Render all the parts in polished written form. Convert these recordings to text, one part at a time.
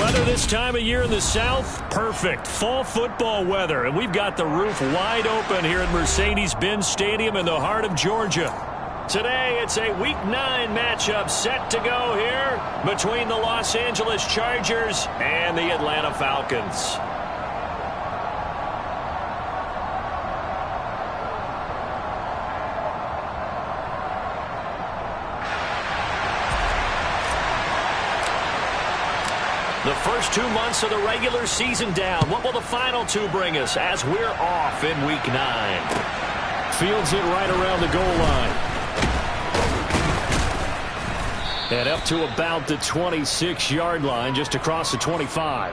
Weather this time of year in the South, perfect. Fall football weather, and we've got the roof wide open here at Mercedes-Benz Stadium in the heart of Georgia. Today, it's a Week 9 matchup set to go here between the Los Angeles Chargers and the Atlanta Falcons. The first 2 months of the regular season down. What will the final 2 bring us as we're off in Week 9? Fields it right around the goal line. And up to about the 26-yard line, just across the 25.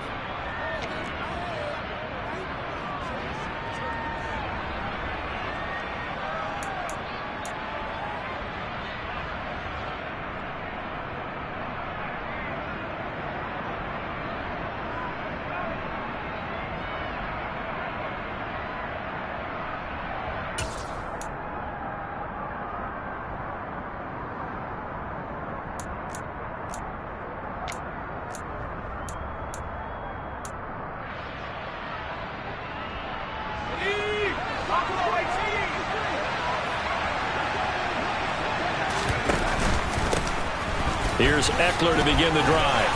Here's Eckler to begin the drive.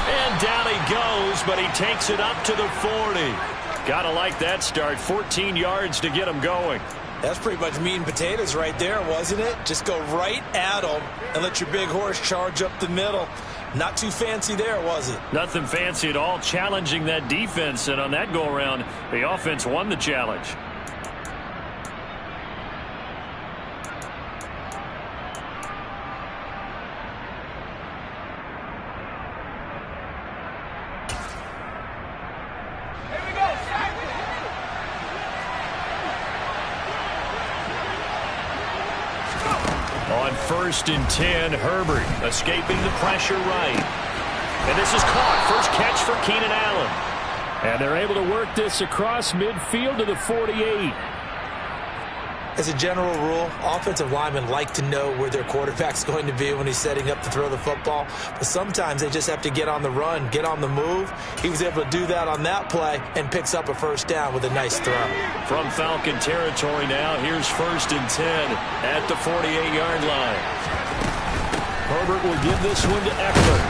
And down he goes, but he takes it up to the 40. Gotta like that start. 14 yards to get him going. That's pretty much meat and potatoes right there, wasn't it? Just go right at him and let your big horse charge up the middle. Not too fancy there, was it? Nothing fancy at all, challenging that defense. And on that go-around, the offense won the challenge. On 1st and 10, Herbert escaping the pressure right. And this is caught. First catch for Keenan Allen. And they're able to work this across midfield to the 48. As a general rule, offensive linemen like to know where their quarterback's going to be when he's setting up to throw the football. But sometimes they just have to get on the run, get on the move. He was able to do that on that play and picks up a first down with a nice throw. From Falcon territory now, here's 1st and 10 at the 48-yard line. Herbert will give this one to Eckler.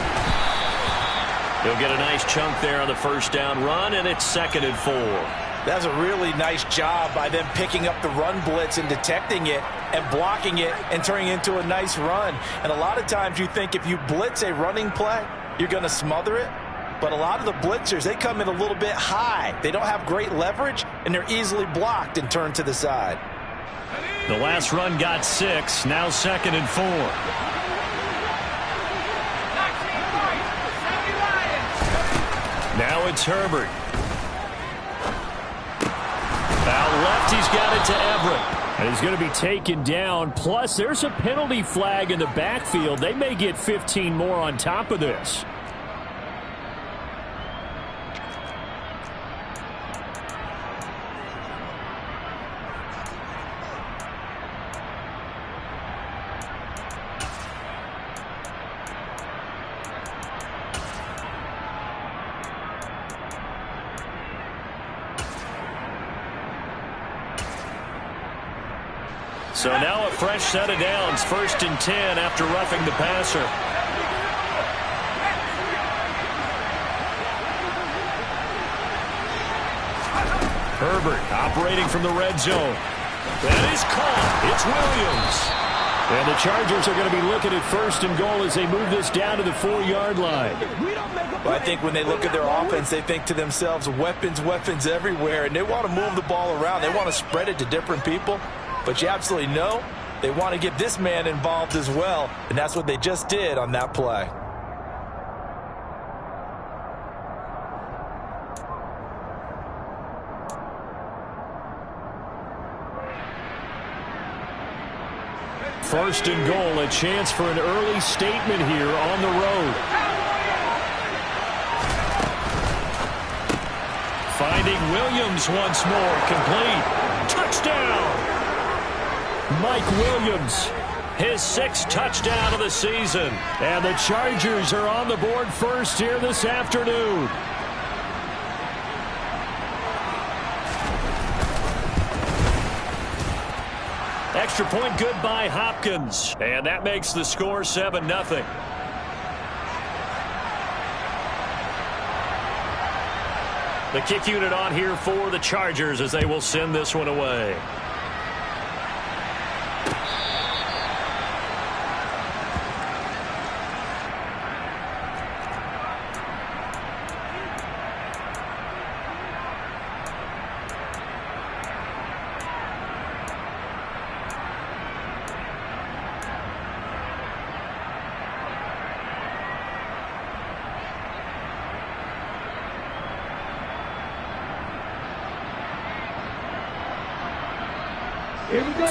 He'll get a nice chunk there on the first down run, and it's 2nd and 4. That's a really nice job by them picking up the run blitz and detecting it and blocking it and turning it into a nice run. And a lot of times you think if you blitz a running play, you're going to smother it. But a lot of the blitzers, they come in a little bit high. They don't have great leverage, and they're easily blocked and turned to the side. The last run got 6, now 2nd and 4. Now it's Herbert. Out left, he's got it to Everett. And he's going to be taken down. Plus, there's a penalty flag in the backfield. They may get 15 more on top of this. So now a fresh set of downs, 1st and 10 after roughing the passer. Herbert operating from the red zone. That is caught. It's Williams. And the Chargers are going to be looking at 1st and goal as they move this down to the 4-yard line. Well, I think when they look at their offense, they think to themselves, weapons, weapons everywhere, and they want to move the ball around. They want to spread it to different people. But you absolutely know they want to get this man involved as well, and that's what they just did on that play. First and goal, a chance for an early statement here on the road. Finding Williams once more, complete. Touchdown! Mike Williams his 6th touchdown of the season. And the Chargers are on the board first here this afternoon. Extra point good by Hopkins. And that makes the score 7-0. The kick unit on here for the Chargers as they will send this one away.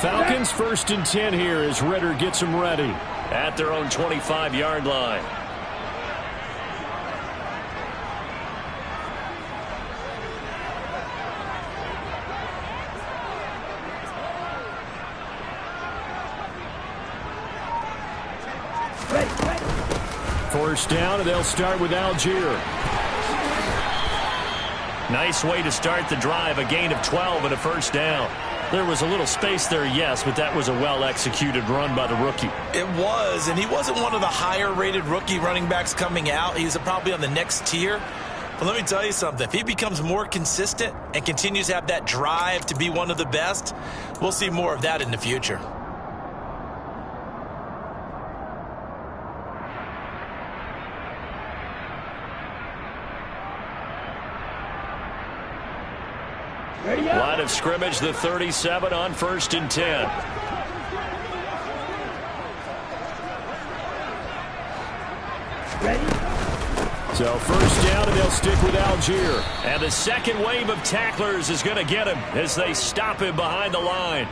Falcons 1st and 10 here as Ridder gets them ready at their own 25-yard line. First down, and they'll start with Algier. Nice way to start the drive, a gain of 12 and a first down. There was a little space there, yes, but that was a well-executed run by the rookie. It was, and he wasn't one of the higher-rated rookie running backs coming out. He's probably on the next tier. But let me tell you something. If he becomes more consistent and continues to have that drive to be one of the best, we'll see more of that in the future. Line of scrimmage, the 37 on 1st and 10. So first down, and they'll stick with Algier. And the second wave of tacklers is going to get him as they stop him behind the line.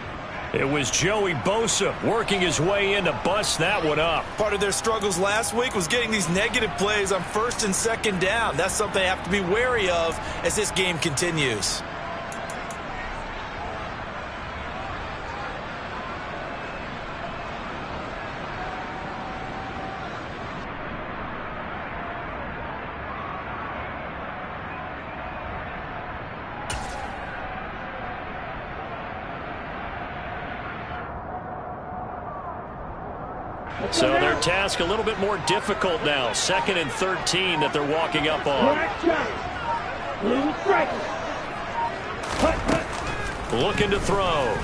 It was Joey Bosa working his way in to bust that one up. Part of their struggles last week was getting these negative plays on 1st and 2nd down. That's something they have to be wary of as this game continues. So their task a little bit more difficult now. 2nd and 13 that they're walking up on. Looking to throw.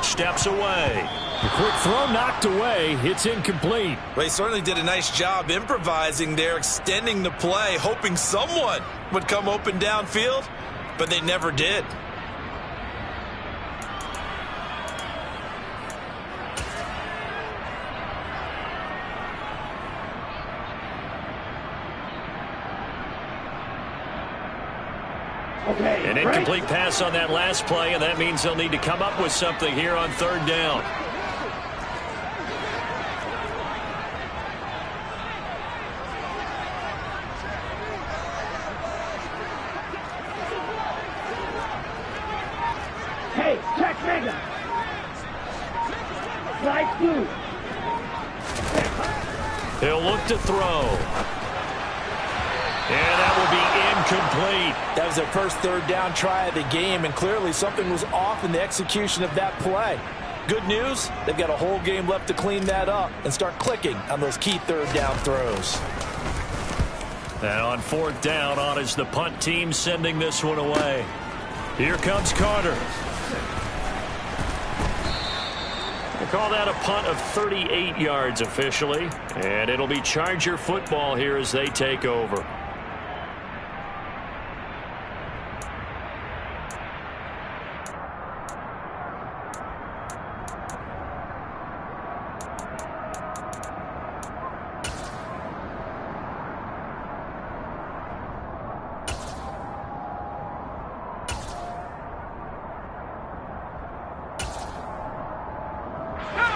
Steps away. The quick throw knocked away. It's incomplete. Well, he certainly did a nice job improvising there, extending the play, hoping someone would come open downfield, but they never did. An incomplete pass on that last play, and that means they'll need to come up with something here on 3rd down. Hey, check Mega. Slide through. He'll look to throw. And that will be incomplete. That was their first 3rd down try of the game, and clearly something was off in the execution of that play. Good news, they've got a whole game left to clean that up and start clicking on those key 3rd down throws. And on 4th down, on is the punt team sending this one away. Here comes Carter. They call that a punt of 38 yards officially, and it'll be Charger football here as they take over.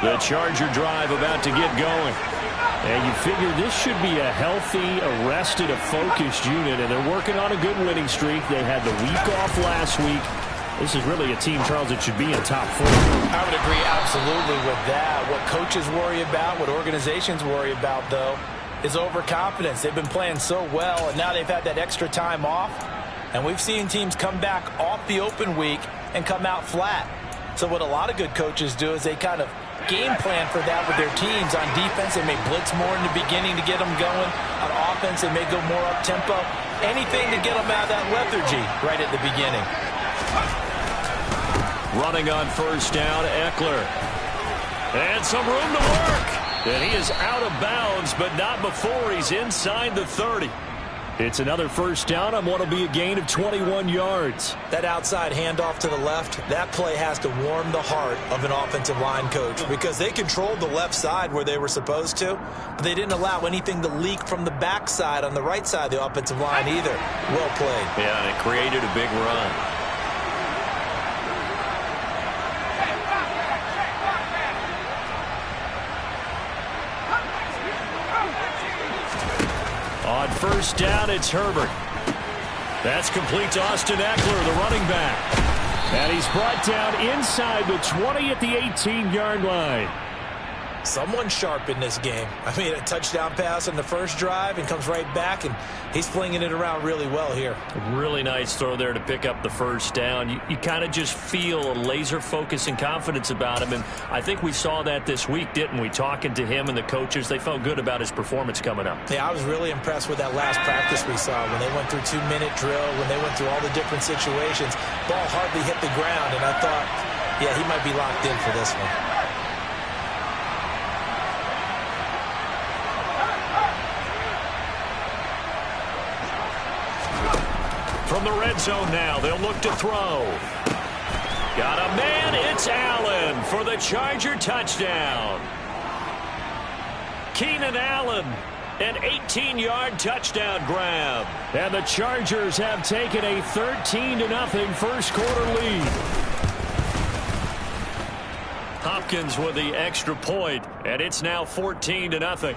The Charger drive about to get going. And you figure this should be a healthy, arrested, a focused unit, and they're working on a good winning streak. They had the week off last week. This is really a team, Charles, that should be in top 4. I would agree absolutely with that. What coaches worry about, what organizations worry about, though, is overconfidence. They've been playing so well, and now they've had that extra time off. And we've seen teams come back off the open week and come out flat. So what a lot of good coaches do is they kind of game plan for that with their teams. On defense, they may blitz more in the beginning to get them going. On offense, they may go more up-tempo. Anything to get them out of that lethargy right at the beginning. Running on first down, Eckler. And some room to work. And he is out of bounds, but not before he's inside the 30. It's another first down on what will be a gain of 21 yards. That outside handoff to the left, that play has to warm the heart of an offensive line coach because they controlled the left side where they were supposed to, but they didn't allow anything to leak from the backside on the right side of the offensive line either. Well played. Yeah, and it created a big run. On first down, it's Herbert. That's complete to Austin Eckler, the running back. And he's brought down inside the 20 at the 18-yard line. Someone sharp in this game. I mean, a touchdown pass on the first drive and comes right back, and he's flinging it around really well here. Really nice throw there to pick up the first down. You kind of just feel a laser focus and confidence about him, and I think we saw that this week, didn't we? Talking to him and the coaches, they felt good about his performance coming up. Yeah, I was really impressed with that last practice we saw when they went through 2-minute drill, when they went through all the different situations. Ball hardly hit the ground, and I thought, yeah, he might be locked in for this one. From the red zone now, they'll look to throw. Got a man, it's Allen for the Charger touchdown. Keenan Allen, an 18-yard touchdown grab. And the Chargers have taken a 13-0 first quarter lead. Hopkins with the extra point, and it's now 14-0.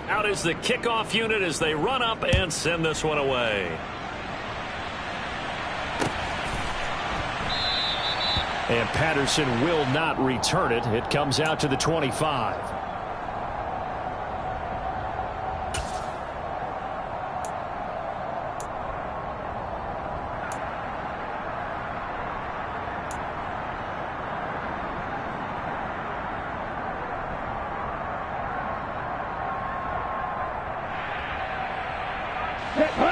Out is the kickoff unit as they run up and send this one away. And Patterson will not return it. It comes out to the 25.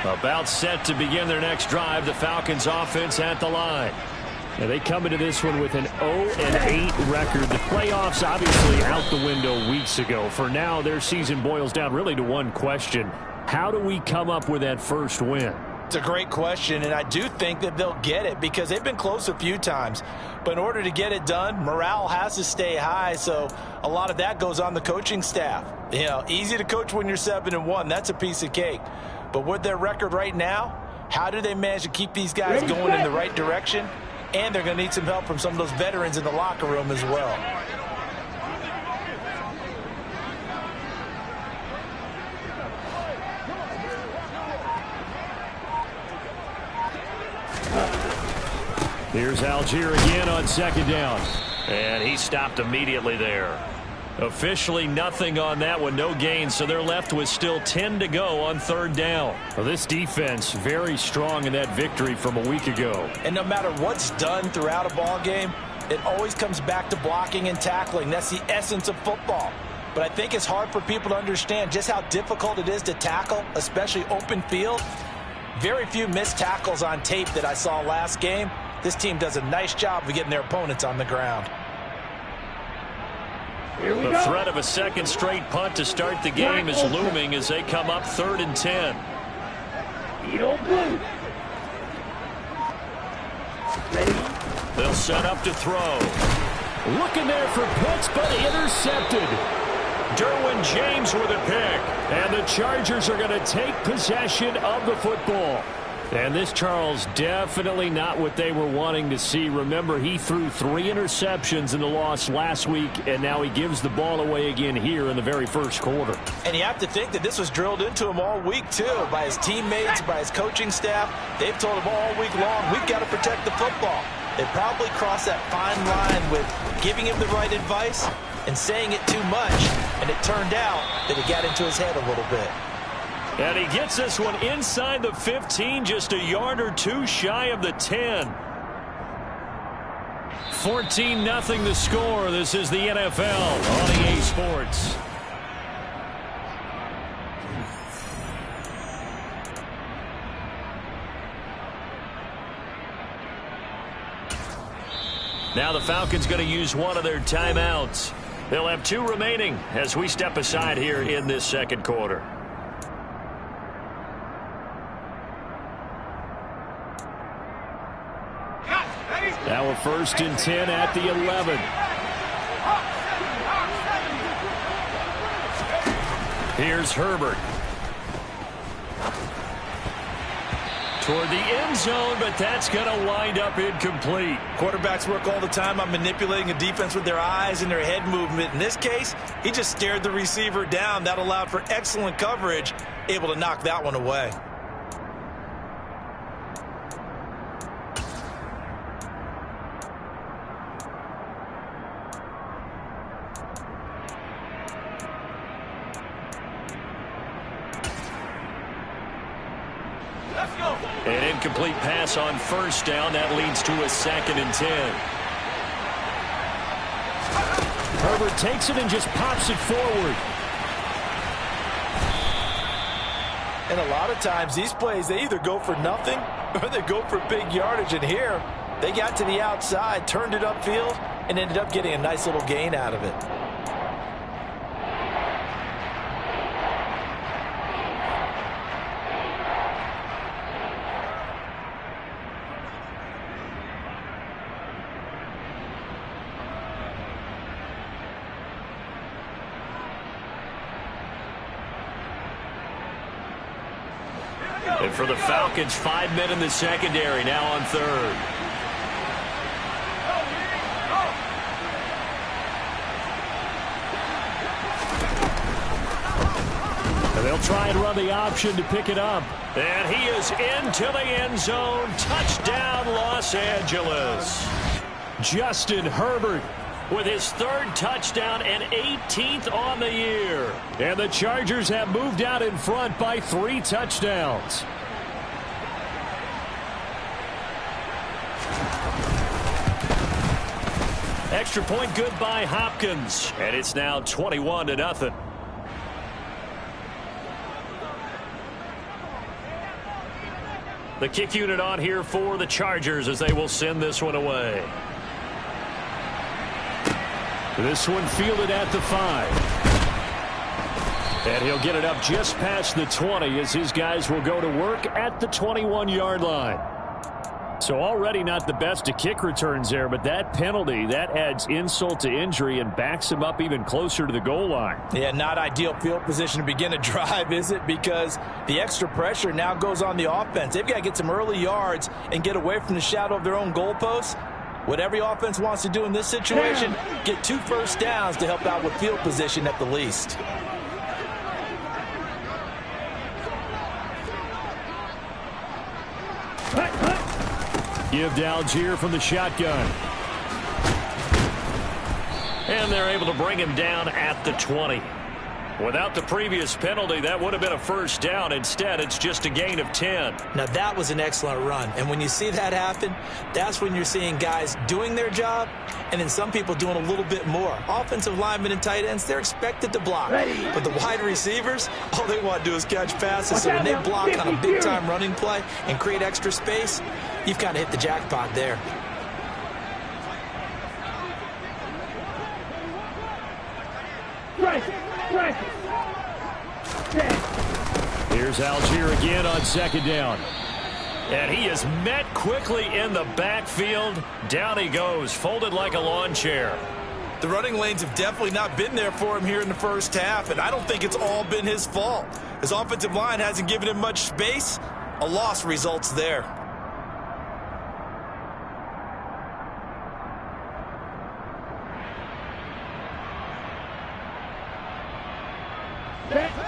About set to begin their next drive. The Falcons offense at the line. And they come into this one with an 0-8 record. The playoffs obviously out the window weeks ago. For now, their season boils down really to one question. How do we come up with that first win? It's a great question, and I do think that they'll get it because they've been close a few times. But in order to get it done, morale has to stay high, so a lot of that goes on the coaching staff. You know, easy to coach when you're 7-1. That's a piece of cake. But with their record right now, how do they manage to keep these guys going in the right direction? And they're going to need some help from some of those veterans in the locker room as well. Here's Algier again on second down. And he stopped immediately there. Officially nothing on that one, no gain, so they're left with still 10 to go on third down. Well, this defense very strong in that victory from a week ago. And no matter what's done throughout a ball game, it always comes back to blocking and tackling. That's the essence of football. But I think it's hard for people to understand just how difficult it is to tackle, especially open field. Very few missed tackles on tape that I saw last game. This team does a nice job of getting their opponents on the ground. The threat of a second straight punt to start the game is looming as they come up 3rd and 10. They'll set up to throw. Looking there for Pitts, but intercepted. Derwin James with a pick. And the Chargers are going to take possession of the football. And this, Charles, definitely not what they were wanting to see. Remember, he threw 3 interceptions in the loss last week, and now he gives the ball away again here in the very first quarter. And you have to think that this was drilled into him all week, too, by his teammates, by his coaching staff. They've told him all week long, we've got to protect the football. They probably crossed that fine line with giving him the right advice and saying it too much, and it turned out that it got into his head a little bit. And he gets this one inside the 15, just a yard or 2 shy of the 10. 14-0 the score. This is the NFL on EA Sports. Now the Falcons going to use one of their timeouts. They'll have 2 remaining as we step aside here in this second quarter. Now a 1st and 10 at the 11. Here's Herbert. Toward the end zone, but that's going to wind up incomplete. Quarterbacks work all the time on manipulating a defense with their eyes and their head movement. In this case, he just stared the receiver down. That allowed for excellent coverage, able to knock that one away. An incomplete pass on 1st down. That leads to a 2nd and 10. Herbert takes it and just pops it forward. And a lot of times these plays, they either go for nothing or they go for big yardage. And here, they got to the outside, turned it upfield, and ended up getting a nice little gain out of it. And for the Falcons, 5 men in the secondary, now on 3rd. And they'll try and run the option to pick it up. And he is into the end zone. Touchdown, Los Angeles. Justin Herbert with his 3rd touchdown and 18th on the year. And the Chargers have moved out in front by 3 touchdowns. Extra point good by Hopkins. And it's now 21-0. The kick unit on here for the Chargers as they will send this one away. This one fielded at the 5. And he'll get it up just past the 20 as his guys will go to work at the 21-yard line. So already not the best of kick returns there, but that penalty, that adds insult to injury and backs him up even closer to the goal line. Yeah, not ideal field position to begin a drive, is it? Because the extra pressure now goes on the offense. They've got to get some early yards and get away from the shadow of their own goalposts. What every offense wants to do in this situation, get 2 first downs to help out with field position at the least. Give to Algier from the shotgun. And they're able to bring him down at the 20. Without the previous penalty, that would have been a first down. Instead, it's just a gain of 10. Now, that was an excellent run. And when you see that happen, that's when you're seeing guys doing their job and then some people doing a little bit more. Offensive linemen and tight ends, they're expected to block. But the wide receivers, all they want to do is catch passes. So when they block on a big-time running play and create extra space, you've kind of hit the jackpot there. Here's Algier again on second down. And he is met quickly in the backfield. Down he goes, folded like a lawn chair. The running lanes have definitely not been there for him here in the first half, and I don't think it's all been his fault. His offensive line hasn't given him much space, A loss results there.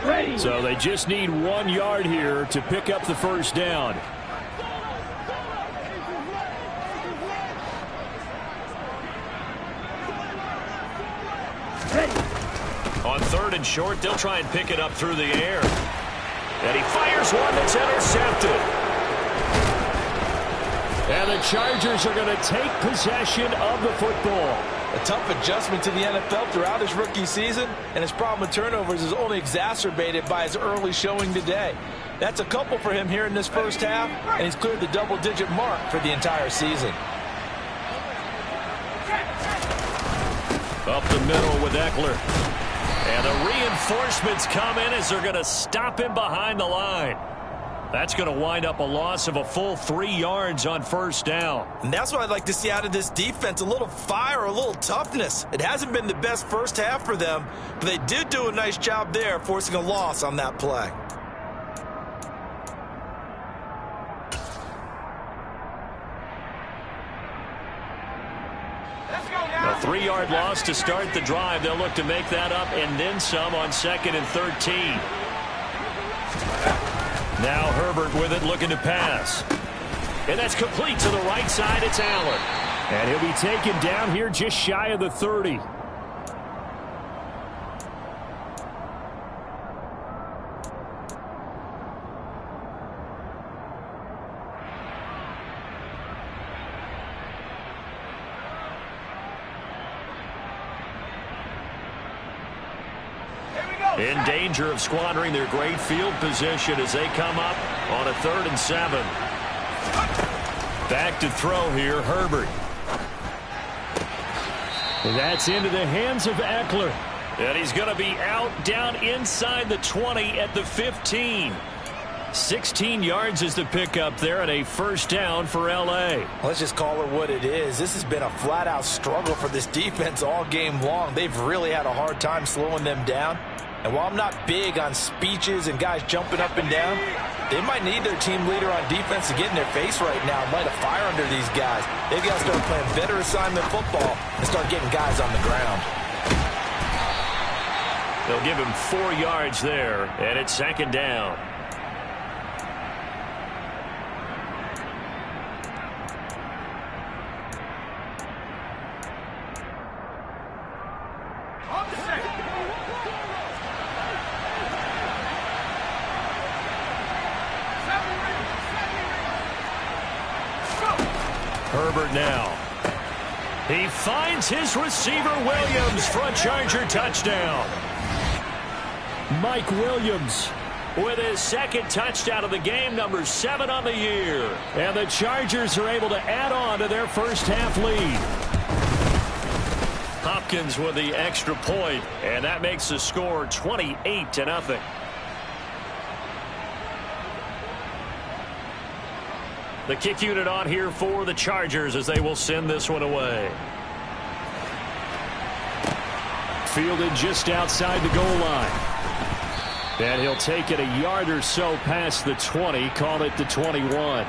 Ready. So they just need 1 yard here to pick up the first down. Ready. On 3rd and short, they'll try and pick it up through the air. And he fires one that's intercepted. And the Chargers are going to take possession of the football. A tough adjustment to the NFL throughout his rookie season, and his problem with turnovers is only exacerbated by his early showing today. That's a couple for him here in this first half, and he's cleared the double-digit mark for the entire season. Up the middle with Eckler. And the reinforcements come in as they're going to stop him behind the line. That's going to wind up a loss of a full 3 yards on first down. And that's what I'd like to see out of this defense, a little fire, a little toughness. It hasn't been the best first half for them, but they did do a nice job there forcing a loss on that play. A 3-yard loss to start the drive. They'll look to make that up and then some on 2nd and 13. Now Herbert with it, looking to pass. And that's complete to the right side. It's Allen. And he'll be taken down here just shy of the 30. In danger of squandering their great field position as they come up on a 3rd and 7. Back to throw here, Herbert. And that's into the hands of Eckler. And he's going to be out down inside the 20 at the 15. 16 yards is the pickup there and a first down for L.A. Let's just call it what it is. This has been a flat-out struggle for this defense all game long. They've really had a hard time slowing them down. And while I'm not big on speeches and guys jumping up and down, they might need their team leader on defense to get in their face right now and light a fire under these guys. They've got to start playing better assignment football and start getting guys on the ground. They'll give him 4 yards there, and it's 2nd down. Herbert now. He finds his receiver Williams for a Charger touchdown. Mike Williams with his 2nd touchdown of the game, number 7 on the year. And the Chargers are able to add on to their first half lead. Hopkins with the extra point, and that makes the score 28-0. The kick unit on here for the Chargers as they will send this one away. Fielded just outside the goal line. And he'll take it a yard or so past the 20, call it the 21.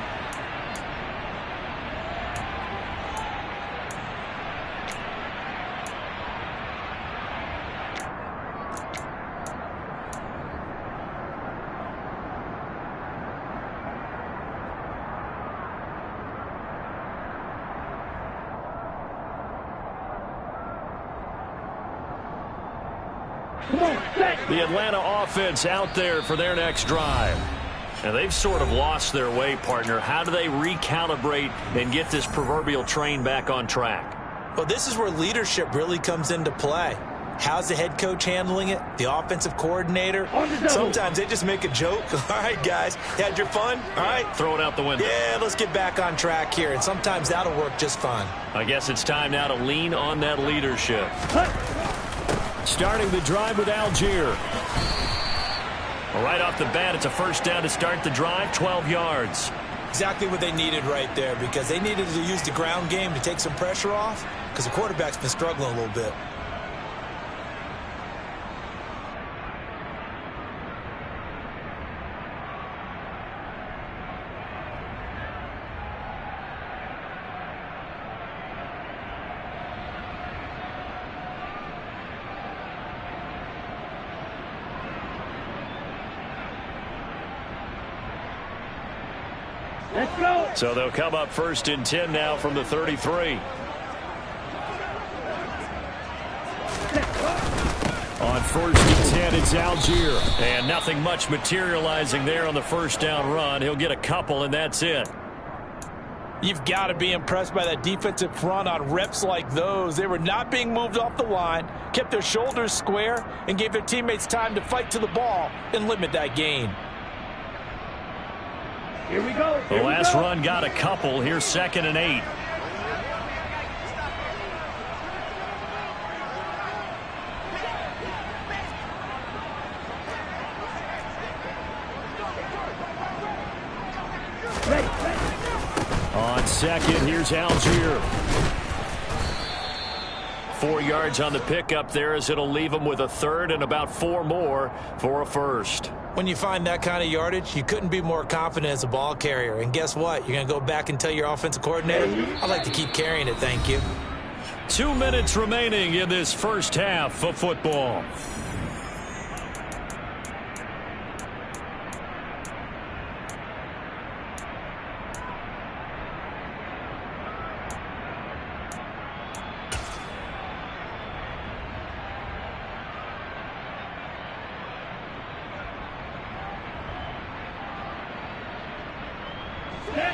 The Atlanta offense out there for their next drive. And they've sort of lost their way, partner. How do they recalibrate and get this proverbial train back on track? Well, this is where leadership really comes into play. How's the head coach handling it? The offensive coordinator? Sometimes they just make a joke. All right, guys, you had your fun? All right. Throw it out the window. Yeah, let's get back on track here. And sometimes that'll work just fine. I guess it's time now to lean on that leadership. Starting the drive with Algier. Right off the bat, it's a first down to start the drive, 12 yards. Exactly what they needed right there, because they needed to use the ground game to take some pressure off, because the quarterback's been struggling a little bit. Let's go. So they'll come up 1st and 10 now from the 33. On 1st and 10, it's Algier. And nothing much materializing there on the first down run. He'll get a couple, and that's it. You've got to be impressed by that defensive front on reps like those. They were not being moved off the line, kept their shoulders square, and gave their teammates time to fight to the ball and limit that gain. Here we go. The last run got a couple. Here's 2nd and 8. On 2nd, here's Algier. 4 yards on the pickup there as it'll leave him with a 3rd and about 4 more for a 1st. When you find that kind of yardage, you couldn't be more confident as a ball carrier. And guess what? You're going to go back and tell your offensive coordinator, I'd like to keep carrying it, thank you. 2 minutes remaining in this first half of football.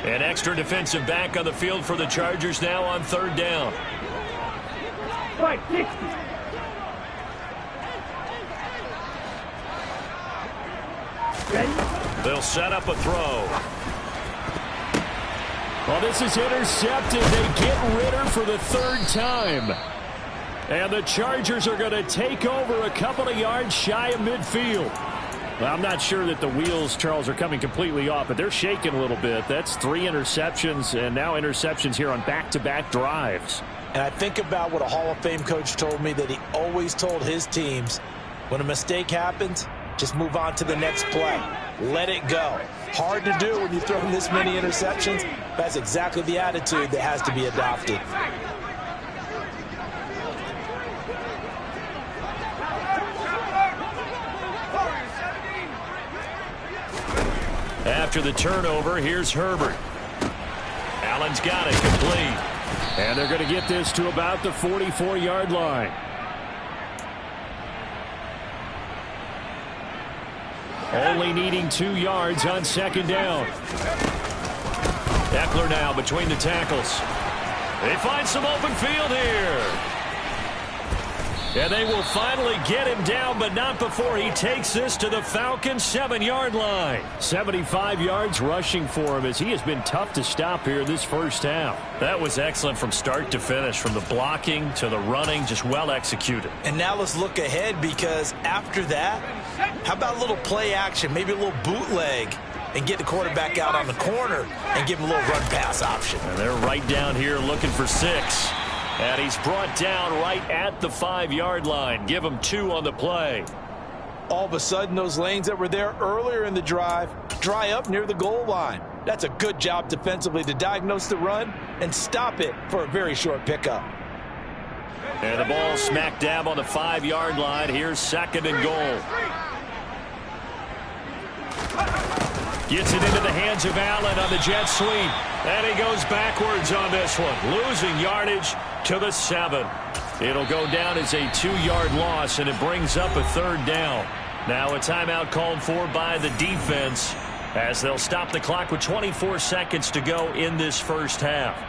An extra defensive back on the field for the Chargers now on 3rd down. Fight 60. Ready? They'll set up a throw. Well, this is intercepted. They get Ritter for the 3rd time. And the Chargers are going to take over a couple of yards shy of midfield. Well, I'm not sure that the wheels, Charles, are coming completely off, but they're shaking a little bit. That's 3 interceptions, and now interceptions here on back-to-back drives. And I think about what a Hall of Fame coach told me, that he always told his teams, when a mistake happens, just move on to the next play. Let it go. Hard to do when you throw this many interceptions. That's exactly the attitude that has to be adopted. After the turnover, here's Herbert. Allen's got it complete. And they're going to get this to about the 44-yard line. Only needing 2 yards on 2nd down. Eckler now between the tackles. They find some open field here. And they will finally get him down, but not before he takes this to the Falcons' 7-yard line. 75 yards rushing for him as he has been tough to stop here this first half. That was excellent from start to finish, from the blocking to the running, just well executed. And now let's look ahead, because after that, how about a little play action, maybe a little bootleg, and get the quarterback out on the corner and give him a little run-pass option. And they're right down here looking for 6. And he's brought down right at the 5-yard line. Give him 2 on the play. All of a sudden, those lanes that were there earlier in the drive dry up near the goal line. That's a good job defensively to diagnose the run and stop it for a very short pickup. And the ball smack dab on the 5-yard line. Here's 2nd and goal. Gets it into the hands of Allen on the jet sweep. And he goes backwards on this one, losing yardage to the 7. It'll go down as a 2-yard loss, and it brings up a 3rd down. Now a timeout called for by the defense as they'll stop the clock with 24 seconds to go in this first half.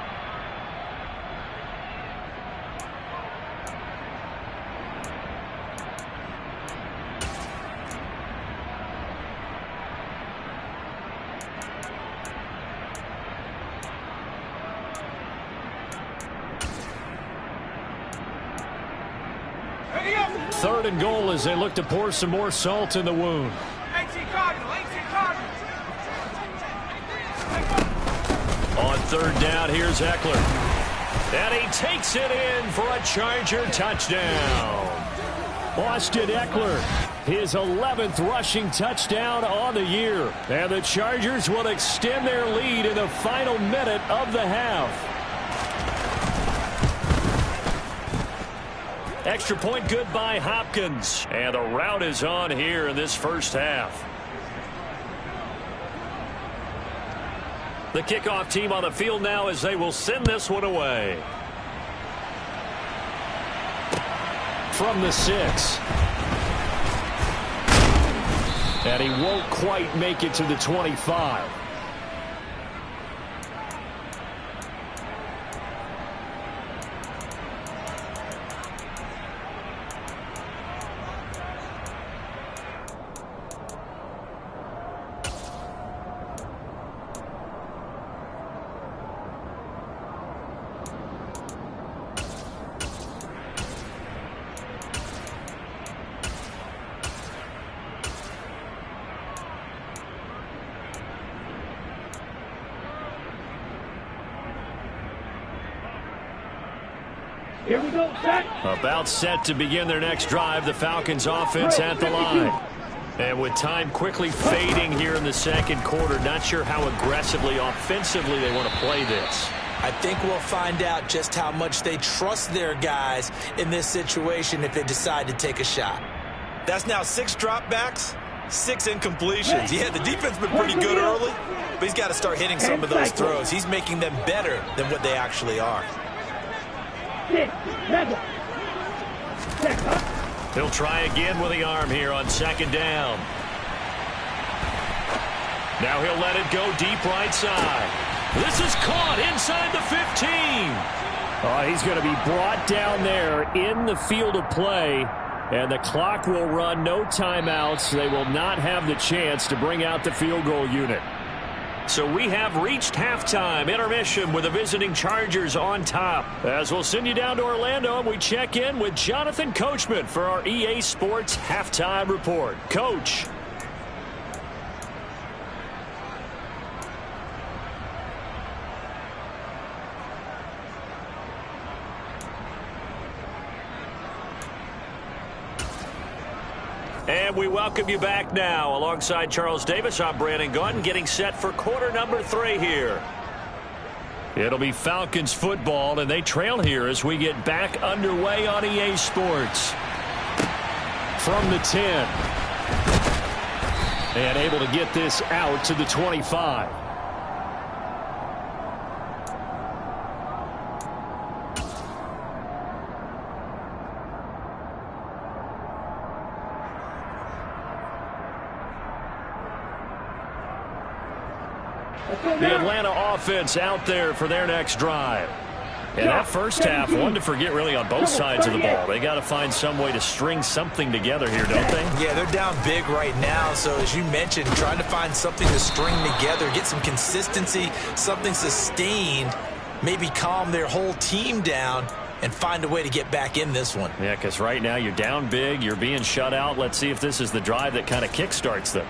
Third and goal as they look to pour some more salt in the wound. On 3rd down, here's Eckler. And he takes it in for a Charger touchdown. Austin Eckler, his 11th rushing touchdown on the year. And the Chargers will extend their lead in the final minute of the half. Extra point good by Hopkins. And the rout is on here in this first half. The kickoff team on the field now as they will send this one away. From the 6. And he won't quite make it to the 25. Here we go, set. About set to begin their next drive. The Falcons offense at the line. And with time quickly fading here in the second quarter, not sure how aggressively, offensively they want to play this. I think we'll find out just how much they trust their guys in this situation if they decide to take a shot. That's now 6 dropbacks, 6 incompletions. Yeah, the defense been pretty good early, but he's got to start hitting some of those throws. He's making them better than what they actually are. 6, 7. He'll try again with the arm here on second down. Now he'll let it go deep right side. This is caught inside the 15. He's going to be brought down there in the field of play, and the clock will run. No timeouts. They will not have the chance to bring out the field goal unit. So we have reached halftime intermission with the visiting Chargers on top. As we'll send you down to Orlando, and we check in with Jonathan Coachman for our EA Sports Halftime Report. Coach. And we welcome you back now. Alongside Charles Davis, I'm Brandon Gunn, getting set for quarter number 3 here. It'll be Falcons football, and they trail here as we get back underway on EA Sports. From the 10. And able to get this out to the 25. The Atlanta offense out there for their next drive. And that first half, one to forget really on both sides of the ball. They got to find some way to string something together here, don't they? Yeah, they're down big right now. So as you mentioned, trying to find something to string together, get some consistency, something sustained, maybe calm their whole team down and find a way to get back in this one. Yeah, because right now you're down big, you're being shut out. Let's see if this is the drive that kind of kickstarts them.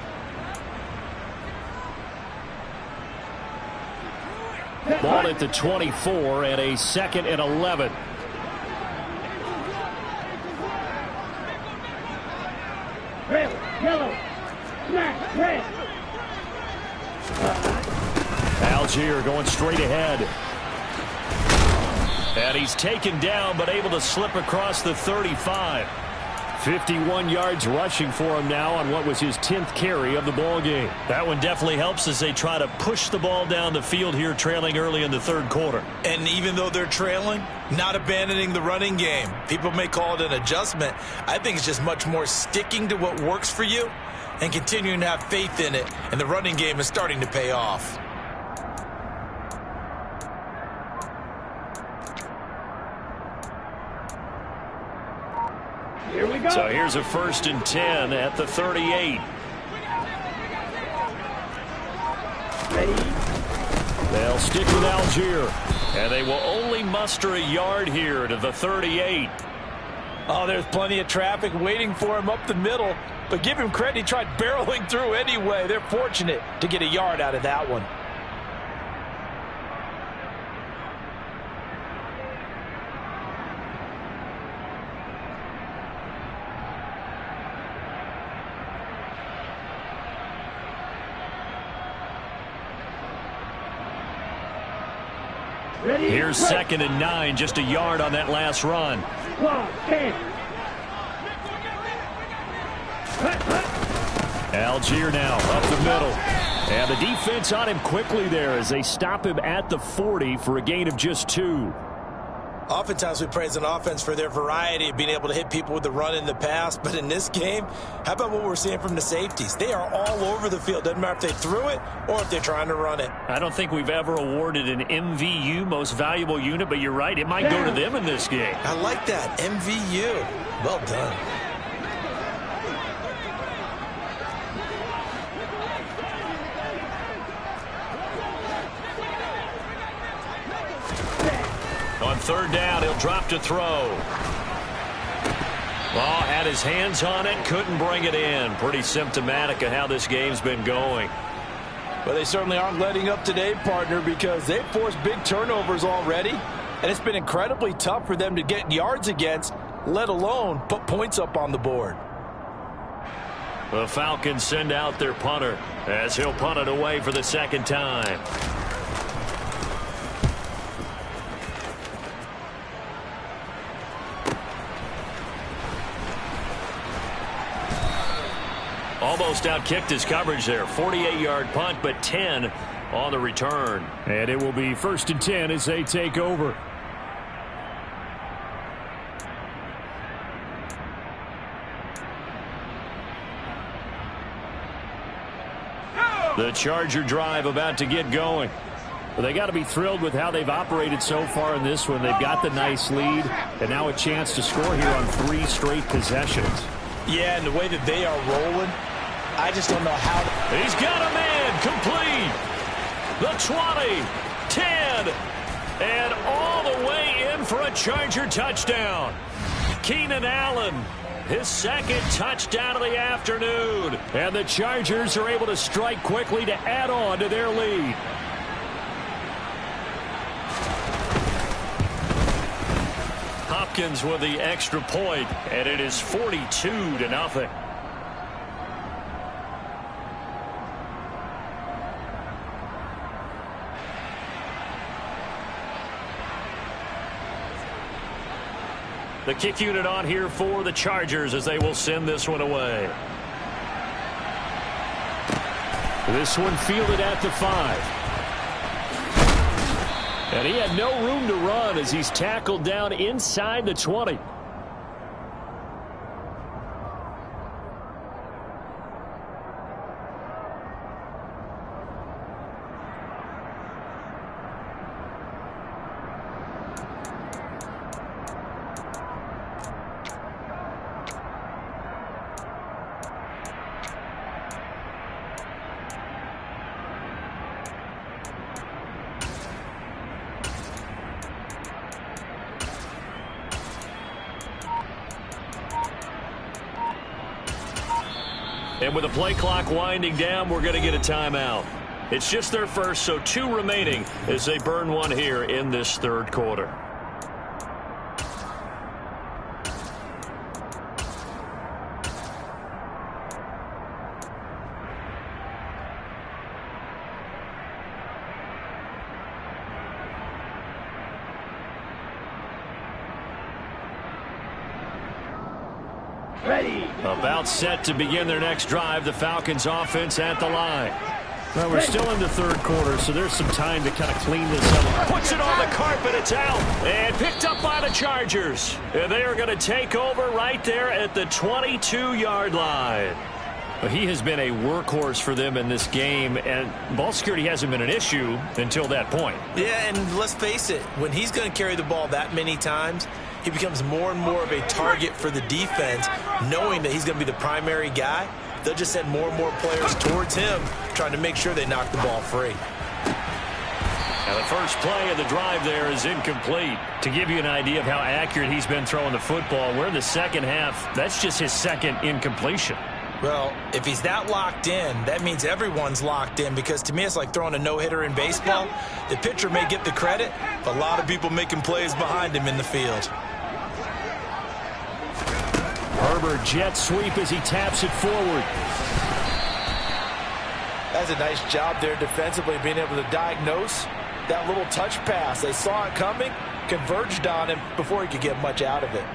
Ball at the 24 and a 2nd and 11. Red, yellow, black, red. Algier going straight ahead. And he's taken down but able to slip across the 35. 51 yards rushing for him now on what was his 10th carry of the ball game. That one definitely helps as they try to push the ball down the field here, trailing early in the third quarter. And even though they're trailing, not abandoning the running game. People may call it an adjustment. I think it's just much more sticking to what works for you and continuing to have faith in it. And the running game is starting to pay off. Here we go. So here's a 1st and 10 at the 38. Ready. They'll stick with Algier. And they will only muster a yard here to the 38. Oh, there's plenty of traffic waiting for him up the middle. But give him credit, he tried barreling through anyway. They're fortunate to get a yard out of that one. Ready. Here's 2nd and 9, just a yard on that last run. Clock, 10. Algier now up the middle. And the defense on him quickly there as they stop him at the 40 for a gain of just 2. Oftentimes we praise an offense for their variety of being able to hit people with the run in the pass, but in this game, how about what we're seeing from the safeties? They are all over the field. Doesn't matter if they threw it or if they're trying to run it. I don't think we've ever awarded an MVU, most valuable unit, but you're right, it might go to them in this game. I like that, MVU. Well done. On third down, he'll drop to throw. Ball had his hands on it, couldn't bring it in. Pretty symptomatic of how this game's been going. Well, they certainly aren't letting up today, partner, because they've forced big turnovers already, and it's been incredibly tough for them to get yards against, let alone put points up on the board. The Falcons send out their punter as he'll punt it away for the second time. Almost outkicked his coverage there. 48-yard punt, but 10 on the return. And it will be 1st and 10 as they take over. The Charger drive about to get going. Well, they got to be thrilled with how they've operated so far in this one. They've got the nice lead, and now a chance to score here on 3 straight possessions. Yeah, and the way that they are rolling, I just don't know how. He's got a man complete. The 20, 10, and all the way in for a Charger touchdown. Keenan Allen, his second touchdown of the afternoon. And the Chargers are able to strike quickly to add on to their lead. Hopkins with the extra point, and it is 42-0. The kick unit on here for the Chargers as they will send this one away. This one fielded at the 5. And he had no room to run as he's tackled down inside the 20. And with the play clock winding down, we're going to get a timeout. It's just their first, so 2 remaining as they burn one here in this third quarter. Ready. About set to begin their next drive. The Falcons offense at the line. Well, we're still in the third quarter, so there's some time to kind of clean this up. Puts it on the carpet. It's out. And picked up by the Chargers. And they are going to take over right there at the 22-yard line. Well, he has been a workhorse for them in this game, and ball security hasn't been an issue until that point. Yeah, and let's face it, when he's going to carry the ball that many times, he becomes more and more of a target for the defense, knowing that he's going to be the primary guy. They'll just send more and more players towards him, trying to make sure they knock the ball free. Now the first play of the drive there is incomplete. To give you an idea of how accurate he's been throwing the football, we're in the second half. That's just his second incompletion. Well, if he's that locked in, that means everyone's locked in, because to me it's like throwing a no-hitter in baseball. The pitcher may get the credit, but a lot of people making plays behind him in the field. Herbert jet sweep as he taps it forward. That's a nice job there defensively, being able to diagnose that little touch pass. They saw it coming, converged on him before he could get much out of it.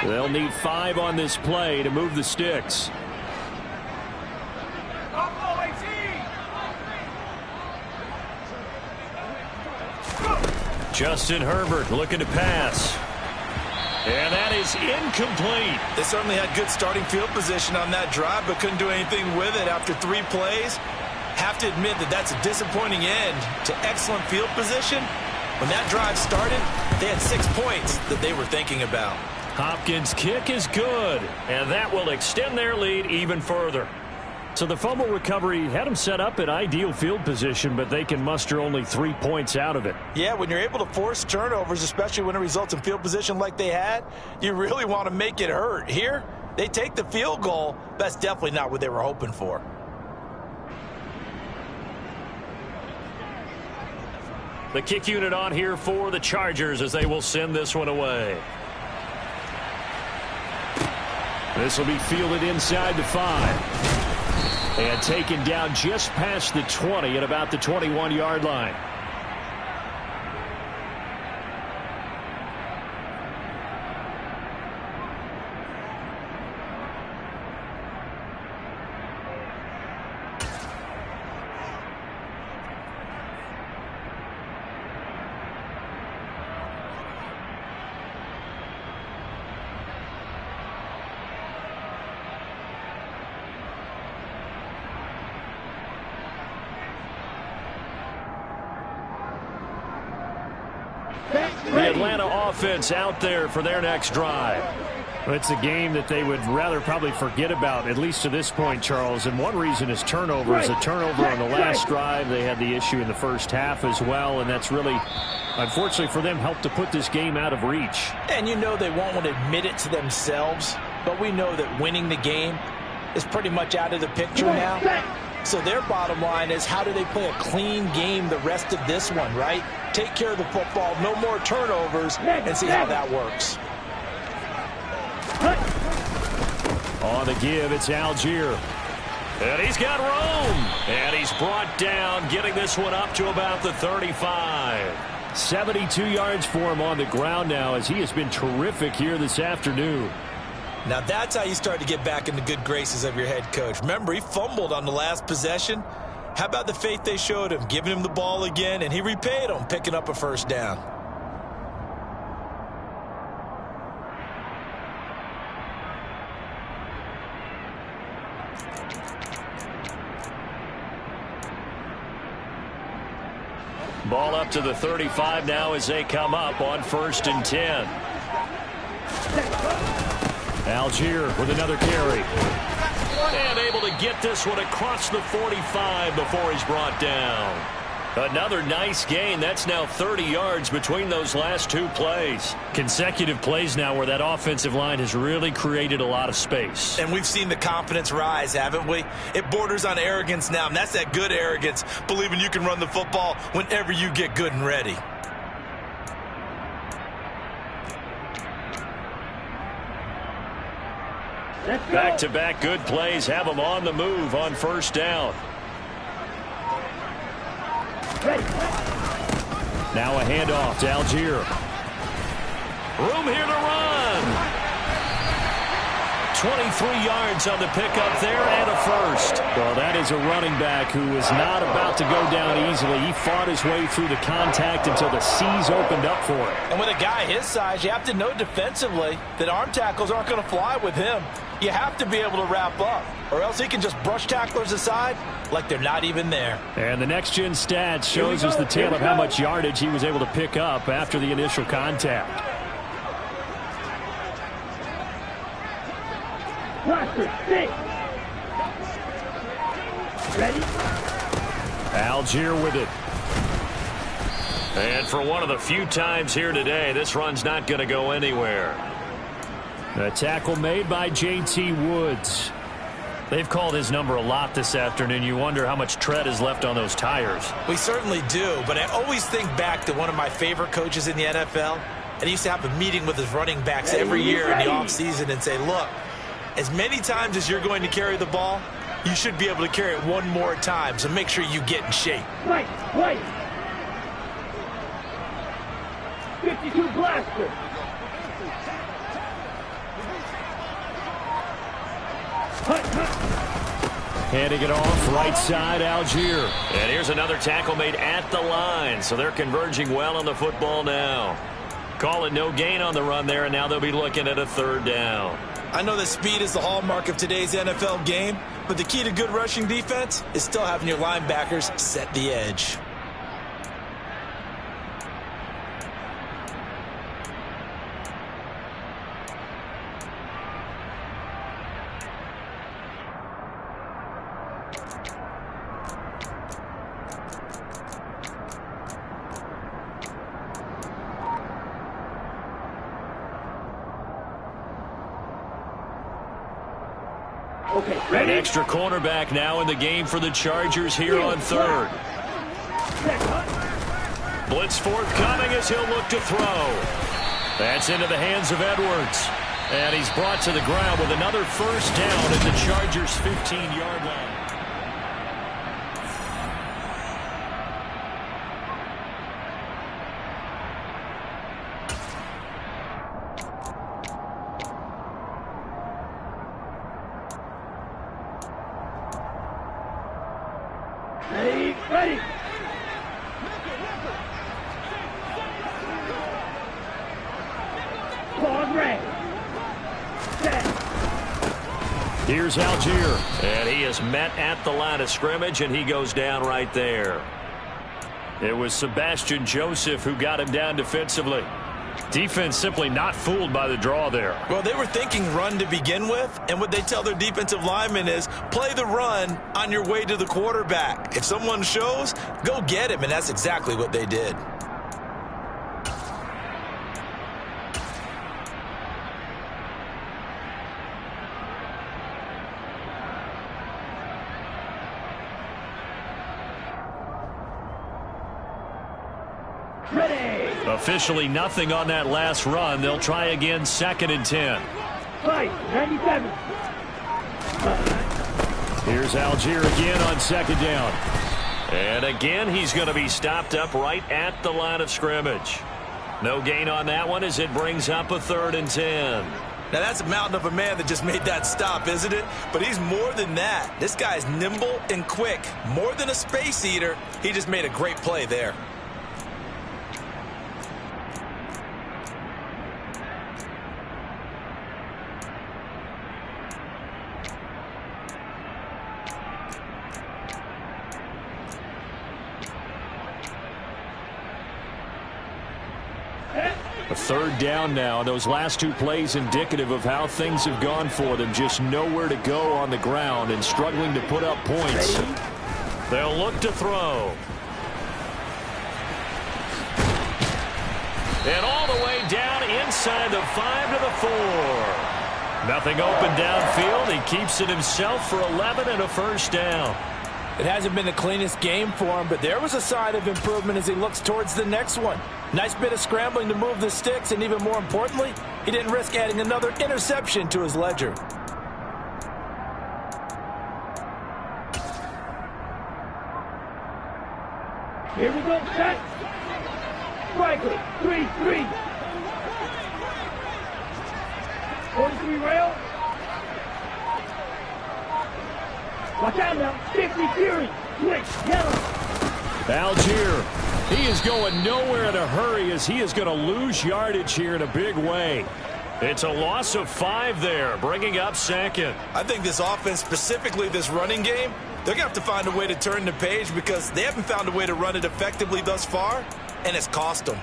They'll need 5 on this play to move the sticks. Justin Herbert looking to pass. And that is incomplete. They certainly had good starting field position on that drive, but couldn't do anything with it after 3 plays. Have to admit that that's a disappointing end to excellent field position. When that drive started, they had 6 points that they were thinking about. Hopkins' kick is good, and that will extend their lead even further. So the fumble recovery had them set up in ideal field position, but they can muster only 3 points out of it. Yeah, when you're able to force turnovers, especially when it results in field position like they had, you really want to make it hurt. Here, they take the field goal. That's definitely not what they were hoping for. The kick unit on here for the Chargers as they will send this one away. This will be fielded inside the 5. And taken down just past the 20 at about the 21-yard line. The Atlanta offense out there for their next drive. It's a game that they would rather probably forget about, at least to this point, Charles. And one reason is turnovers. A turnover on the last drive. They had the issue in the first half as well, and that's really, unfortunately for them, helped to put this game out of reach. And you know they won't want to admit it to themselves, but we know that winning the game is pretty much out of the picture now. So their bottom line is, how do they play a clean game the rest of this one, right? Take care of the football, no more turnovers, and see how that works. On the give, it's Algier. And he's got room. And he's brought down, getting this one up to about the 35. 72 yards for him on the ground now, as he has been terrific here this afternoon. Now that's how you start to get back in the good graces of your head coach. Remember, he fumbled on the last possession. How about the faith they showed him, giving him the ball again, and he repaid him, picking up a first down. Ball up to the 35 now as they come up on 1st and 10. Algier with another carry. And able to get this one across the 45 before he's brought down. Another nice gain. That's now 30 yards between those last 2 plays. Consecutive plays now where that offensive line has really created a lot of space. And we've seen the confidence rise, haven't we? It borders on arrogance now, and that's that good arrogance, believing you can run the football whenever you get good and ready. Back-to-back good plays have them on the move on 1st down. Now a handoff to Algier. Room here to run. 23 yards on the pickup there and a first. Well, that is a running back who is not about to go down easily. He fought his way through the contact until the C's opened up for him. And with a guy his size, you have to know defensively that arm tackles aren't going to fly with him. You have to be able to wrap up, or else he can just brush tacklers aside like they're not even there. And the next-gen stats shows us the tale of how much yardage he was able to pick up after the initial contact. Ready? Algier with it. And for one of the few times here today, this run's not going to go anywhere. A tackle made by J.T. Woods. They've called his number a lot this afternoon. You wonder how much tread is left on those tires. We certainly do, but I always think back to one of my favorite coaches in the NFL, and he used to have a meeting with his running backs every year in the offseason and say, look, as many times as you're going to carry the ball, you should be able to carry it one more time, so make sure you get in shape. Right. 52 blaster. Handing it off right side, Algier. And here's another tackle made at the line. So they're converging well on the football now. Call it no gain on the run there, and now they'll be looking at a third down. I know that speed is the hallmark of today's NFL game, but the key to good rushing defense is still having your linebackers set the edge. An extra cornerback now in the game for the Chargers here on third. Blitz forthcoming as he'll look to throw. That's into the hands of Edwards. And he's brought to the ground with another first down at the Chargers' 15-yard line. Ready. Pause, red. Set. Here's Algier. And he is met at the line of scrimmage, and he goes down right there. It was Sebastian Joseph who got him down defensively. Defense simply not fooled by the draw there. Well, they were thinking run to begin with, and what they tell their defensive linemen is play the run on your way to the quarterback. If someone shows, go get him, and that's exactly what they did. Ready. Officially nothing on that last run. They'll try again, 2nd and 10. Fight. 97. Here's Algier again on 2nd down. And again, he's going to be stopped up right at the line of scrimmage. No gain on that one as it brings up a 3rd and 10. Now, that's a mountain of a man that just made that stop, isn't it? But he's more than that. This guy's nimble and quick. More than a space eater. He just made a great play there. A 3rd down now. Those last 2 plays indicative of how things have gone for them. Just nowhere to go on the ground and struggling to put up points. They'll look to throw. And all the way down inside the 5 to the 4. Nothing open downfield. He keeps it himself for 11 and a first down. It hasn't been the cleanest game for him, but there was a sign of improvement as he looks towards the next one. Nice bit of scrambling to move the sticks, and even more importantly, he didn't risk adding another interception to his ledger. Here we go, set. Striker, 3-3. 43 rail. Watch out now, 50 Fury. Switch, yellow. Algier, he is going nowhere in a hurry as he is going to lose yardage here in a big way. It's a loss of 5 there, bringing up 2nd. I think this offense, specifically this running game, they're going to have to find a way to turn the page because they haven't found a way to run it effectively thus far, and it's cost them.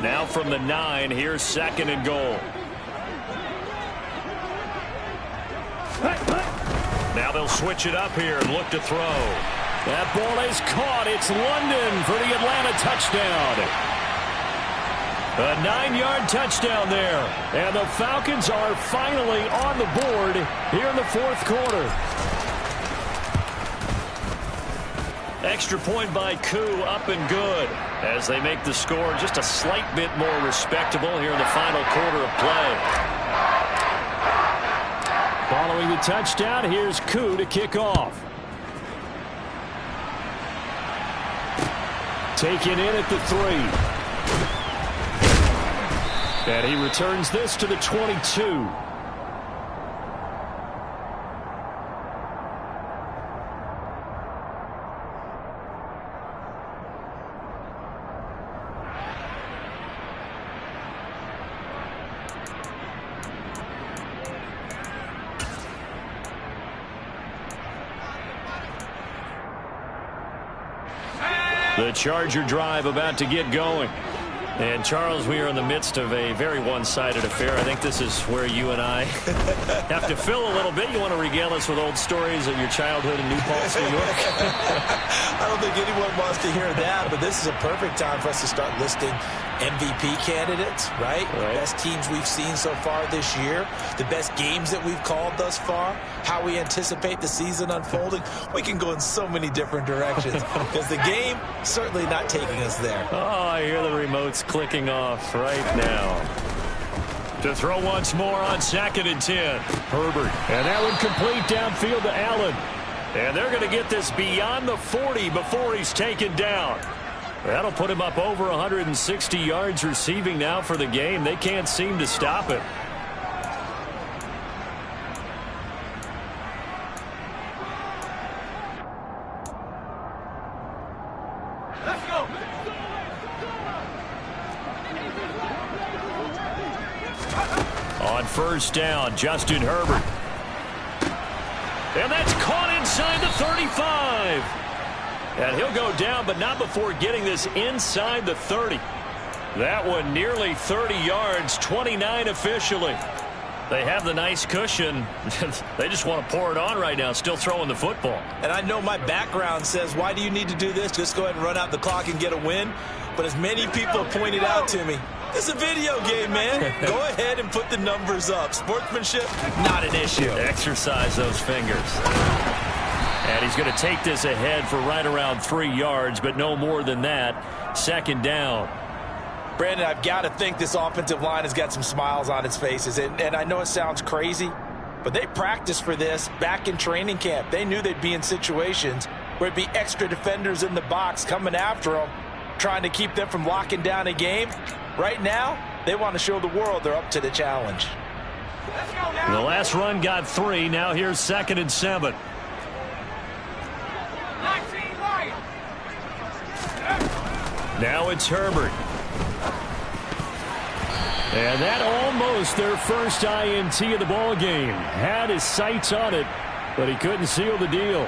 Now from the 9, here's 2nd and goal. Now they'll switch it up here and look to throw. That ball is caught. It's London for the Atlanta touchdown. A 9-yard touchdown there. And the Falcons are finally on the board here in the 4th quarter. Extra point by Koo, up and good, as they make the score just a slight bit more respectable here in the final quarter of play. Following the touchdown, here's Koo to kick off. Taken in at the 3. And he returns this to the 22. The Charger drive about to get going. And, Charles, we are in the midst of a very one-sided affair. I think this is where you and I have to fill a little bit. You want to regale us with old stories of your childhood in New Paltz, New York? I don't think anyone wants to hear that, but this is a perfect time for us to start listing MVP candidates, right? Best teams we've seen so far this year, the best games that we've called thus far, how we anticipate the season unfolding. We can go in so many different directions because the game certainly not taking us there. Oh, I hear the remotes clicking off right now. To throw once more on 2nd and 10. Herbert. And that one complete downfield to Allen. And they're going to get this beyond the 40 before he's taken down. That'll put him up over 160 yards receiving now for the game. They can't seem to stop it. Let's go. On 1st down, Justin Herbert. And that's caught inside the 35. And he'll go down, but not before getting this inside the 30. That one nearly 30 yards, 29 officially. They have the nice cushion. They just want to pour it on right now, still throwing the football. And I know my background says, why do you need to do this? Just go ahead and run out the clock and get a win. But as many people have pointed out to me, it's a video game, man. Go ahead and put the numbers up. Sportsmanship, not an issue. Exercise those fingers. And he's going to take this ahead for right around 3 yards, but no more than that. 2nd down. Brandon, I've got to think this offensive line has got some smiles on its faces. And I know it sounds crazy, but they practiced for this back in training camp. They knew they'd be in situations where it'd be extra defenders in the box coming after them, trying to keep them from locking down a game. Right now, they want to show the world they're up to the challenge. Let's go now. The last run got 3. Now here's 2nd and 7. Now it's Herbert. And that almost their first INT of the ball game. Had his sights on it, but he couldn't seal the deal.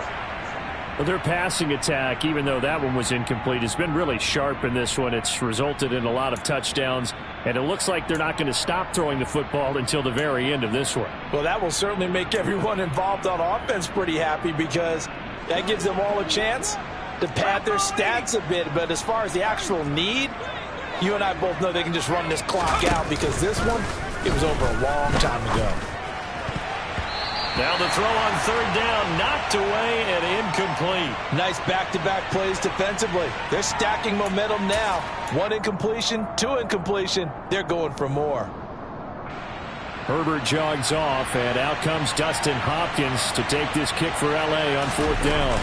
But their passing attack, even though that one was incomplete, has been really sharp in this one. It's resulted in a lot of touchdowns, and it looks like they're not going to stop throwing the football until the very end of this one. Well, that will certainly make everyone involved on offense pretty happy because that gives them all a chance to pad their stats a bit. But as far as the actual need, you and I both know they can just run this clock out because this one, it was over a long time ago. Now the throw on 3rd down, knocked away and incomplete. Nice back-to-back plays defensively. They're stacking momentum now. 1 incompletion, 2 incompletion. They're going for more. Herbert jogs off, and out comes Dustin Hopkins to take this kick for L.A. on 4th down.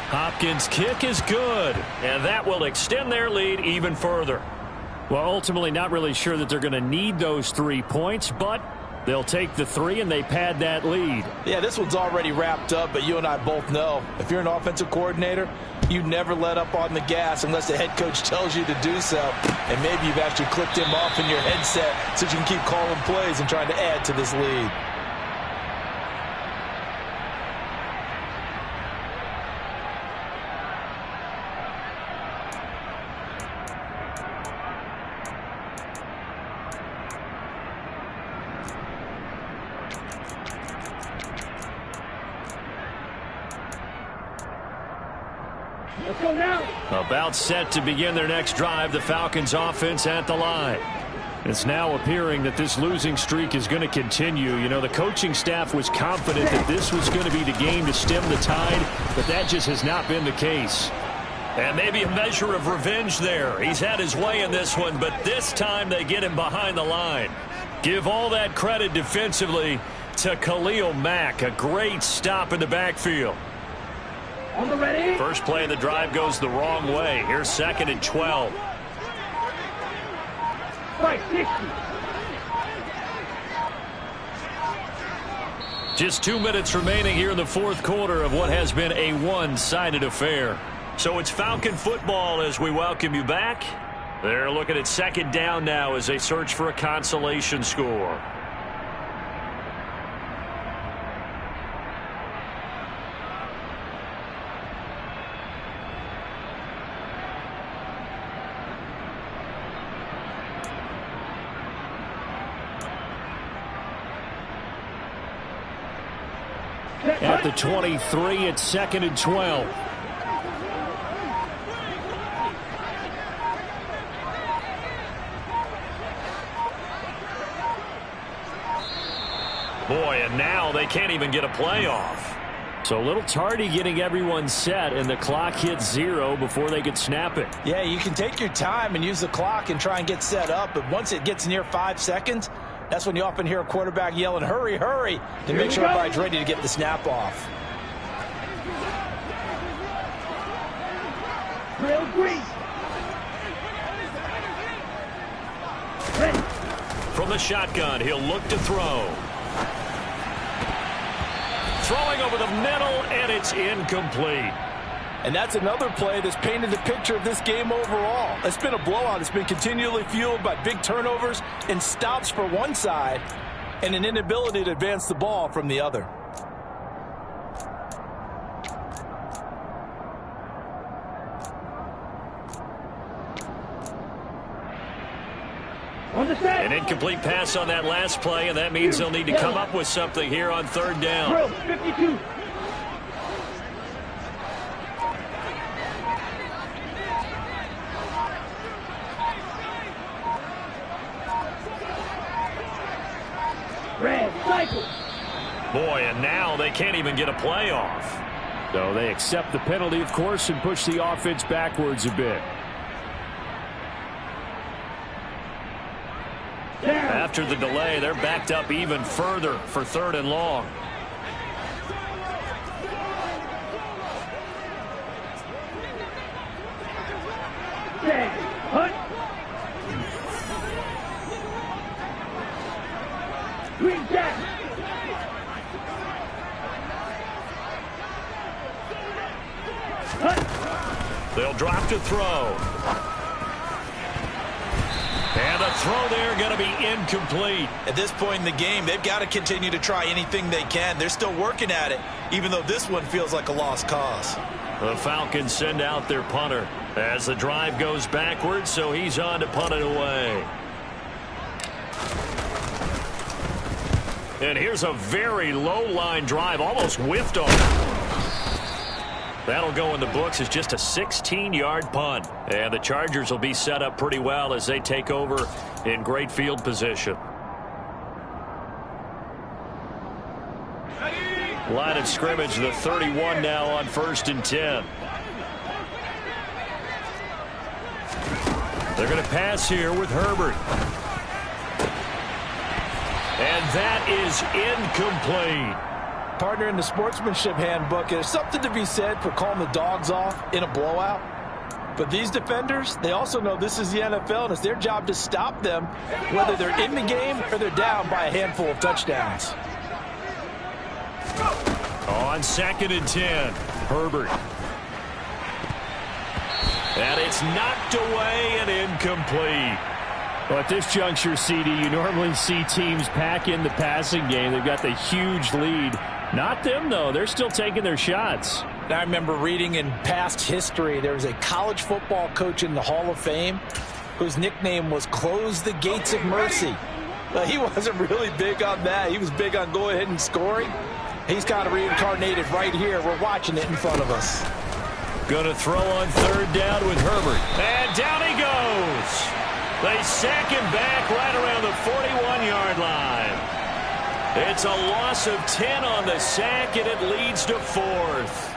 Hopkins' kick is good, and that will extend their lead even further. Well, ultimately not really sure that they're going to need those 3 points, but they'll take the 3 and they pad that lead. Yeah, this one's already wrapped up, but you and I both know if you're an offensive coordinator, you never let up on the gas unless the head coach tells you to do so. And maybe you've actually clicked him off in your headset so you can keep calling plays and trying to add to this lead. Let's go now. About set to begin their next drive, the Falcons offense at the line. It's now appearing that this losing streak is going to continue. You know, the coaching staff was confident that this was going to be the game to stem the tide, but that just has not been the case. And maybe a measure of revenge there. He's had his way in this one, but this time they get him behind the line. Give all that credit defensively to Khalil Mack. A great stop in the backfield. On the ready. First play of the drive goes the wrong way. Here's 2nd and 12. Strike 60. Just 2 minutes remaining here in the 4th quarter of what has been a one-sided affair. So it's Falcon football as we welcome you back. They're looking at 2nd down now as they search for a consolation score. At the 23, it's 2nd and 12. Boy, and now they can't even get a play off. So a little tardy getting everyone set, and the clock hits 0 before they could snap it. Yeah, you can take your time and use the clock and try and get set up, but once it gets near 5 seconds, that's when you often hear a quarterback yelling, hurry, hurry, to make sure everybody's ready to get the snap off. Real green. Ready. From the shotgun, he'll look to throw. Throwing over the middle, and it's incomplete. And that's another play that's painted the picture of this game overall. It's been a blowout. It's been continually fueled by big turnovers and stops for one side and an inability to advance the ball from the other. An incomplete pass on that last play, and that means they'll need to come up with something here on 3rd down. Drill 52. Red cycle. Boy, and now they can't even get a play off. So they accept the penalty, of course, and push the offense backwards a bit. After the delay, they're backed up even further for 3rd and long. Hunt. Green jack. Hunt. They'll drop to throw. And the throw there going to be incomplete. At this point in the game, they've got to continue to try anything they can. They're still working at it, even though this one feels like a lost cause. The Falcons send out their punter as the drive goes backwards, so he's on to punt it away. And here's a very low-line drive, almost whiffed on it. That'll go in the books as just a 16-yard punt. And the Chargers will be set up pretty well as they take over in great field position. Line of scrimmage, the 31 now on 1st and 10. They're going to pass here with Herbert. And that is incomplete. Partner, in the sportsmanship handbook, there's something to be said for calling the dogs off in a blowout. But these defenders, they also know this is the NFL, and it's their job to stop them, whether they're in the game or they're down by a handful of touchdowns. On 2nd and 10, Herbert. And it's knocked away and incomplete. Well, at this juncture, CD, you normally see teams pack in the passing game. They've got the huge lead. Not them, though. They're still taking their shots. I remember reading in past history, there was a college football coach in the Hall of Fame whose nickname was Close the Gates of Mercy. But he wasn't really big on that. He was big on go ahead and scoring. He's kind of reincarnated right here. We're watching it in front of us. Going to throw on 3rd down with Herbert. And down he goes. They sack him back right around the 41-yard line. It's a loss of 10 on the sack, and it leads to 4th.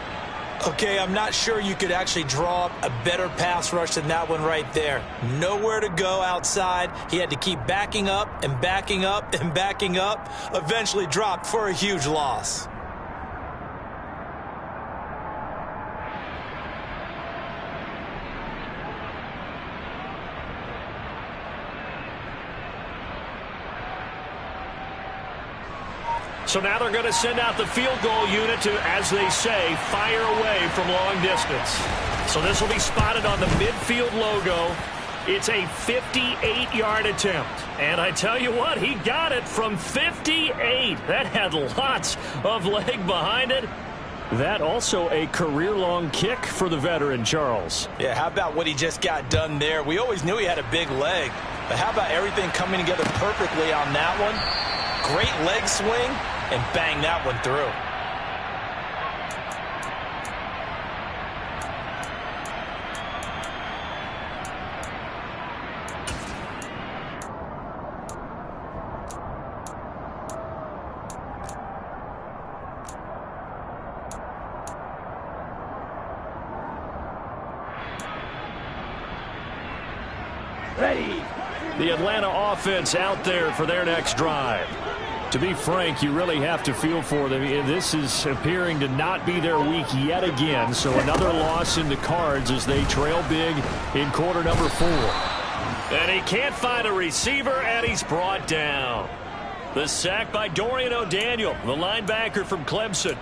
Okay, I'm not sure you could actually draw up a better pass rush than that one right there. Nowhere to go outside. He had to keep backing up and backing up and backing up. Eventually dropped for a huge loss. So now they're going to send out the field goal unit to, as they say, fire away from long distance. So this will be spotted on the midfield logo. It's a 58-yard attempt. And I tell you what, he got it from 58. That had lots of leg behind it. That also a career-long kick for the veteran, Charles. Yeah, how about what he just got done there? We always knew he had a big leg. But how about everything coming together perfectly on that one? Great leg swing. And bang that one through. Ready. The Atlanta offense out there for their next drive. To be frank, you really have to feel for them. This is appearing to not be their week yet again. So another loss in the cards as they trail big in quarter number 4. And he can't find a receiver, and he's brought down. The sack by Dorian O'Daniel, the linebacker from Clemson.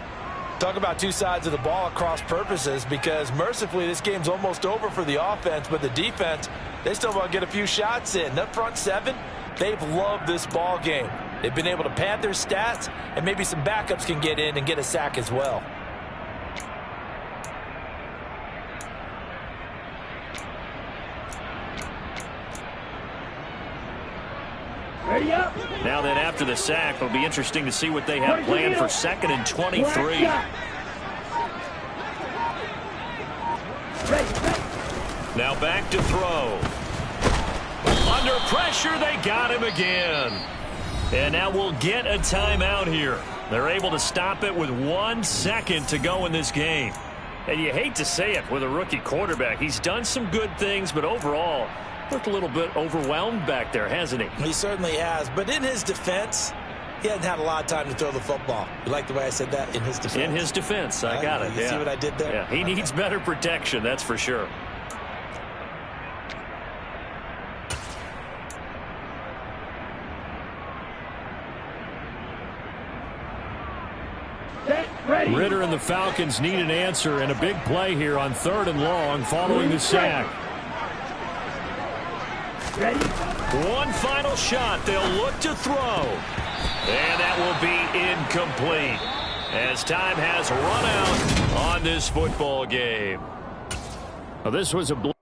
Talk about two sides of the ball at cross purposes, because mercifully this game's almost over for the offense, but the defense, they still want to get a few shots in. That front seven, they've loved this ball game. They've been able to pad their stats, and maybe some backups can get in and get a sack as well. Ready up. Now then, after the sack, it'll be interesting to see what they have planned for 2nd and 23. Now back to throw. Under pressure, they got him again. And now we'll get a timeout here. They're able to stop it with 1 second to go in this game. And you hate to say it with a rookie quarterback. He's done some good things, but overall, looked a little bit overwhelmed back there, hasn't he? He certainly has. But in his defense, he hasn't had a lot of time to throw the football. You like the way I said that? In his defense. In his defense. I got it. You see what I did there? Yeah, he needs better protection, that's for sure. Ridder and the Falcons need an answer, and a big play here on 3rd and long following the sack. Ready. One final shot. They'll look to throw. And that will be incomplete as time has run out on this football game. Well, this was a